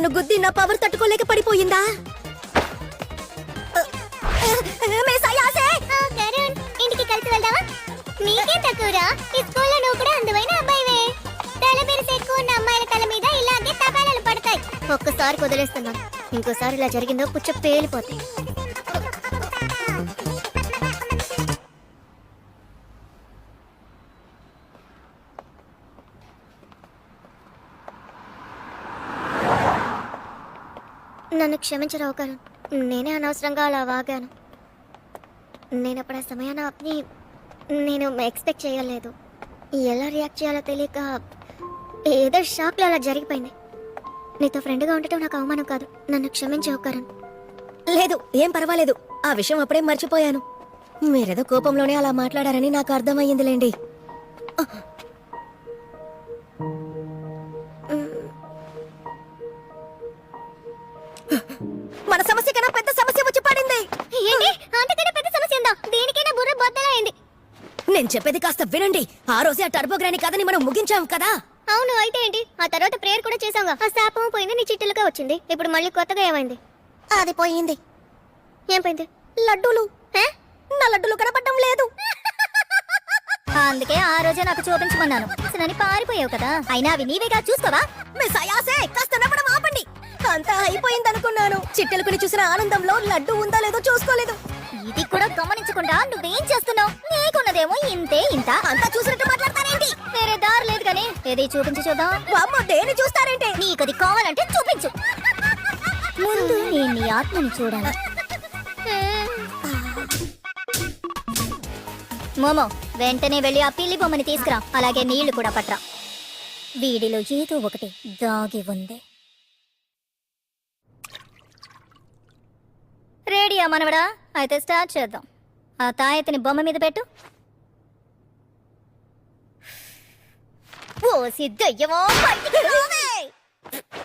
నన్ను గుద్ది నా పవర్ తట్టుకోలేక పడిపోయిందా? ఇంటికి కలిసి వెళ్దావా? నీకే తక్కువరా, ఈ స్కూల్లో నువ్వు కూడా అందమైన అబ్బాయివే. తల బిరుసు ఎక్కువ ఉన్న అమ్మాయిల తల మీద ఇలాగే తపాలాలు పడతాయి. ఒక్కసారి వదిలేస్తున్నాను, ఇంకోసారి ఇలా జరిగిందో పుచ్చ పేలిపోతాయి. నన్ను క్షమించరావు కారు, నేనే అనవసరంగా అలా వాగాను. నేనప్పుడు ఆ సమయాన్ని నేను ఎక్స్పెక్ట్ చేయలేదు. ఎలా రియాక్ట్ చేయాలో తెలియక ఏదో షాక్లో అలా జరిగిపోయింది. నీతో ఫ్రెండ్గా ఉండటం నాకు అవమానం కాదు, నన్ను క్షమించవు కరణ్. లేదు, ఏం పర్వాలేదు. ఆ విషయం అప్పుడే మర్చిపోయాను. మీరేదో కోపంలోనే అలా మాట్లాడారని నాకు అర్థమయ్యిందిలేండి. మన సమస్య కన్నా పెద్ద సమస్య వచ్చి పడింది. ఏంటి? అంతకన్నా పెద్ద సమస్య ఉందా? దేనికైనా బుర్ర బద్దలైంది. నేను చెప్పేది కాస్త వినండి. ఆ రోజే ఆ టర్బోగ్రాని కథని మనం ముగించాం కదా. అవును, అయితే ఏంటి? ఆ తర్వాత ప్రేయర్ కూడా చేసాంగా. ఆ శాపం పోయింది, నీ చిట్టులుగా వచ్చింది. ఇప్పుడు మళ్ళీ కొత్తగా ఏమైంది? అది పోయింది. ఏం పోయింది? లడ్డూలు. నా లడ్డూలు కనపడడం లేదు. అందుకే ఆ రోజే నాకు చూపించమన్నాను. అసలు పారిపోయావు కదా. అయినా అవి నీవేగా, చూసుకోవా? మిస్ అయాసే, కాస్త నవ్వడం ఆపండి. అంతా అయిపోయింది అనుకున్నాను. చిట్టెలుకుని చూసిన ఆనందంలో లడ్డు ఉందా లేదో చూసుకోలేదు. ఇది కూడా గమనించకుండా నువ్వేం చేస్తున్నావు? నీకున్నదేమో ఇంతే ఇంత. అంతా చూసినట్టు మాట్లాడతారేంటి? వేరే దారి లేదు కానీ ఏది చూపించి చూద్దాం. అమ్మో, దేని చూస్తారేంటి? నీకది కావాలంటే చూపించు. ముందు నేను నీ ఆత్మని చూడాలి. మోమో, వెంటనే వెళ్ళి ఆ పిల్లి బొమ్మని తీసుకురా. అలాగే నీళ్లు కూడా పట్రా. వీడిలో ఏదో ఒకటి దాగి ఉంది. రెడీయా మనవడా? అయితే స్టార్ట్ చేద్దాం. ఆ తాయెత్తిని బొమ్మ మీద పెట్టు. ఓ సిద్ధయ్యమో, బయటికి రావే.